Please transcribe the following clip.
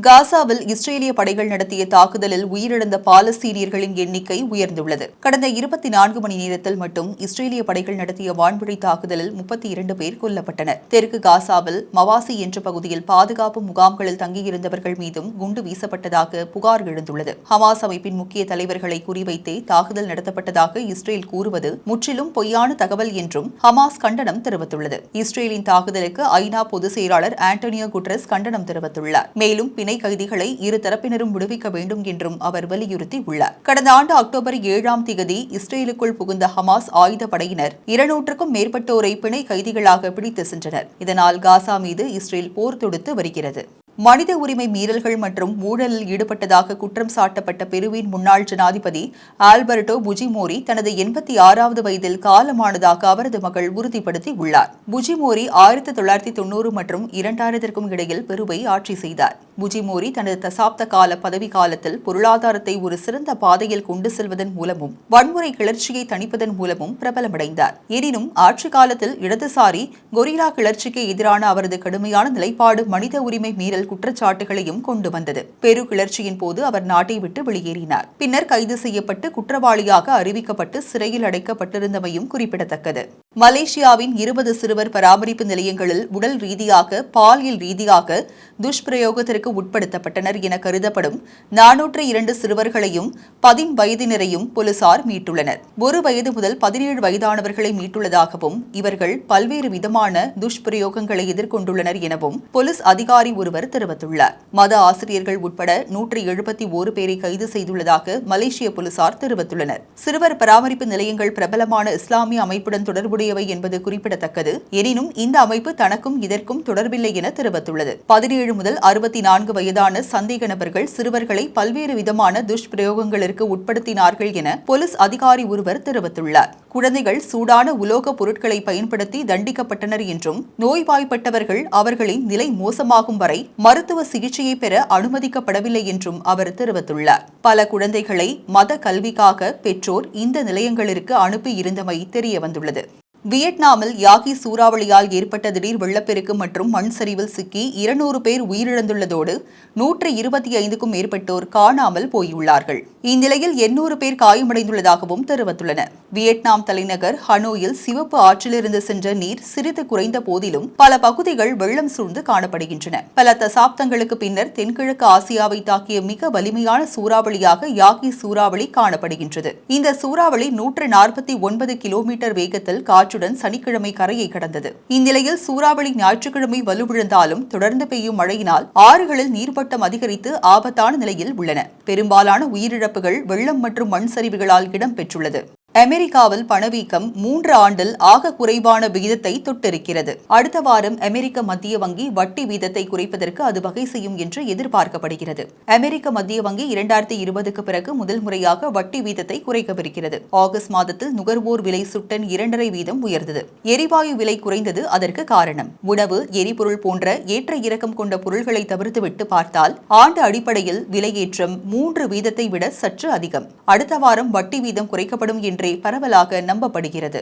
காசாவில் இஸ்ரேலிய படைகள் நடத்திய தாக்குதலில் உயிரிழந்த பாலஸ்தீனியர்களின் எண்ணிக்கை உயர்ந்துள்ளது. கடந்த 24 மணி நேரத்தில் மட்டும் இஸ்ரேலிய படைகள் நடத்திய வான்வழி தாக்குதலில் 32 பேர் கொல்லப்பட்டனர். தெற்கு காசாவில் மவாசி என்ற பகுதியில் பாதுகாப்பு முகாம்களில் தங்கியிருந்தவர்கள் மீதும் குண்டு வீசப்பட்டதாக புகார் எழுந்துள்ளது. ஹமாஸ் அமைப்பின் முக்கிய தலைவர்களை குறிவைத்தே தாக்குதல் நடத்தப்பட்டதாக இஸ்ரேல் கூறுவது முற்றிலும் பொய்யான தகவல் என்றும் ஹமாஸ் கண்டனம் தெரிவித்துள்ளது. இஸ்ரேலின் தாக்குதலுக்கு ஐநா பொதுச் செயலாளர் ஆண்டனியோ குட்ரஸ் கண்டனம் தெரிவித்துள்ளார். மேலும் பிணை கைதிகளை இரு தரப்பினரும் விடுவிக்க வேண்டும் என்றும் அவர் வலியுறுத்தியுள்ளார். கடந்த ஆண்டு அக்டோபர் 7ஆம் தேதி இஸ்ரேலுக்குள் புகுந்த ஹமாஸ் ஆயுதப்படையினர் 200க்கும் மேற்பட்டோரை பிணை கைதிகளாக பிடித்து சென்றனர். இதனால் காசா மீது இஸ்ரேல் போர் தொடுத்து வருகிறது. மனித உரிமை மீறல்கள் மற்றும் ஊழலில் ஈடுபட்டதாக குற்றம் சாட்டப்பட்ட பெருவின் முன்னாள் ஜனாதிபதி ஆல்பர்டோ புஜிமோரி தனது 86வது வயதில் காலமானதாக அவரது மகள் உறுதிப்படுத்தியுள்ளார். புஜிமோரி 1990 மற்றும் 2000க்கும் இடையில் பெருவை ஆட்சி செய்தார். புஜிமோரி தனது தசாப்த கால பதவி காலத்தில் பொருளாதாரத்தை ஒரு சிறந்த பாதையில் கொண்டு செல்வதன் மூலமும் வன்முறை கிளர்ச்சியை தணிப்பதன் மூலமும் பிரபலமடைந்தார். எனினும் ஆட்சி காலத்தில் இடதுசாரி கொரில்லா கிளர்ச்சிக்கு எதிரான அவரது கடுமையான நிலைப்பாடு மனித உரிமை மீறல் குற்றச்சாட்டுகளையும் கொண்டு வந்தது. பெரு கிளர்ச்சியின் போது அவர் நாட்டை விட்டு வெளியேறினார். பின்னர் கைது செய்யப்பட்டு குற்றவாளியாக அறிவிக்கப்பட்டு சிறையில் அடைக்கப்பட்டிருந்தமையும் குறிப்பிடத்தக்கது. மலேசியாவின் 20 சிறுவர் பராமரிப்பு நிலையங்களில் உடல் ரீதியாக பாலியல் ரீதியாக துஷ்பிரயோகத்திற்கு உட்படுத்தப்பட்டனர் என கருதப்படும் 402 சிறுவர்களையும் 10 வயதினரையும் போலீசார் மீட்டுள்ளனர். 1 வயது முதல் 17 வயதானவர்களை மீட்டுள்ளதாகவும் இவர்கள் பல்வேறு விதமான துஷ்பிரயோகங்களை எதிர்கொண்டுள்ளனர் எனவும் போலீஸ் அதிகாரி ஒருவர் தெரிவித்துள்ளார். மத ஆசிரியர்கள் உட்பட 171 பேரை கைது செய்துள்ளதாக மலேசிய போலீசார் தெரிவித்துள்ளனர். சிறுவர் பராமரிப்பு நிலையங்கள் பிரபலமான இஸ்லாமிய அமைப்புடன் தொடர்புடையவை என்பது குறிப்பிடத்தக்கது. எனினும் இந்த அமைப்பு தனக்கும் இதற்கும் தொடர்பில்லை என தெரிவித்துள்ளது. 17 முதல் 64 வயதான சந்தேக நபர்கள் சிறுவர்களை பல்வேறு விதமான துஷ்பிரயோகங்களுக்கு உட்படுத்தினார்கள் என போலீஸ் அதிகாரி ஒருவர் தெரிவித்துள்ளார். குழந்தைகள் சூடான உலோக பொருட்களை பயன்படுத்தி தண்டிக்கப்பட்டனர் என்றும் நோய்வாய்ப்பட்டவர்கள் அவர்களின் நிலை மோசமாகும் வரை மருத்துவ சிகிச்சையை பெற அனுமதிக்கப்படவில்லை என்றும் அவர் தெரிவித்துள்ளார். பல குழந்தைகளை மத கல்விக்காக பெற்றோர் இந்த நிலையங்களிற்கு அனுப்பி இருந்தமை தெரியவந்துள்ளது. வியட்நாமில் யாகி சூறாவளியால் ஏற்பட்ட திடீர் வெள்ளப்பெருக்கு மற்றும் மண் சரிவில் சிக்கி 200 பேர் உயிரிழந்துள்ளதோடு 125க்கும் மேற்பட்டோர் காணாமல் போயுள்ளார்கள். இந்நிலையில் 800 பேர் காயமடைந்துள்ளதாகவும் தெரிவித்துள்ளனர். வியட்நாம் தலைநகர் ஹனோயில் சிவப்பு ஆற்றிலிருந்து சென்ற நீர் சிறிது குறைந்த போதிலும் பல பகுதிகள் வெள்ளம் சூழ்ந்து காணப்படுகின்றன. பல தசாப்தங்களுக்கு பின்னர் தென்கிழக்கு ஆசியாவை தாக்கிய மிக வலிமையான சூறாவளியாக யாகி சூறாவளி காணப்படுகின்றது. இந்த சூறாவளி 149 கிலோமீட்டர் வேகத்தில் காற்றுடன் சனிக்கிழமை கரையை கடந்தது. இந்நிலையில் சூறாவளி ஞாயிற்றுக்கிழமை வலுவிழந்தாலும் தொடர்ந்து பெய்யும் மழையினால் ஆறுகளில் நீர்மட்டம் அதிகரித்து ஆபத்தான நிலையில் உள்ளன. பெரும்பாலான உயிரிழப்புகள் வெள்ளம் மற்றும் மண் சரிவுகளால் இடம்பெற்றுள்ளது. அமெரிக்காவில் பணவீக்கம் 3 ஆண்டில் ஆக குறைவான விகிதத்தை தொட்டிருக்கிறது. அடுத்த வாரம் அமெரிக்க மத்திய வங்கி வட்டி வீதத்தை குறைப்பதற்கு அது வகை செய்யும் என்று எதிர்பார்க்கப்படுகிறது. அமெரிக்க மத்திய வங்கி 2020க்கு பிறகு முதல் முறையாக வட்டி வீதத்தை குறைக்கவிருக்கிறது. ஆகஸ்ட் மாதத்தில் நுகர்வோர் விலை சுட்டன் 2.5 வீதம் உயர்ந்தது. எரிவாயு விலை குறைந்தது அதற்கு காரணம். உணவு, எரிபொருள் போன்ற ஏற்ற இறக்கம் கொண்ட பொருட்களை தவிர்த்துவிட்டு பார்த்தால் ஆண்டு அடிப்படையில் விலையேற்றம் 3 வீதத்தை விட சற்று அதிகம். அடுத்த வாரம் வட்டி வீதம் குறைக்கப்படும் என்றே பரவலாக நம்பப்படுகிறது.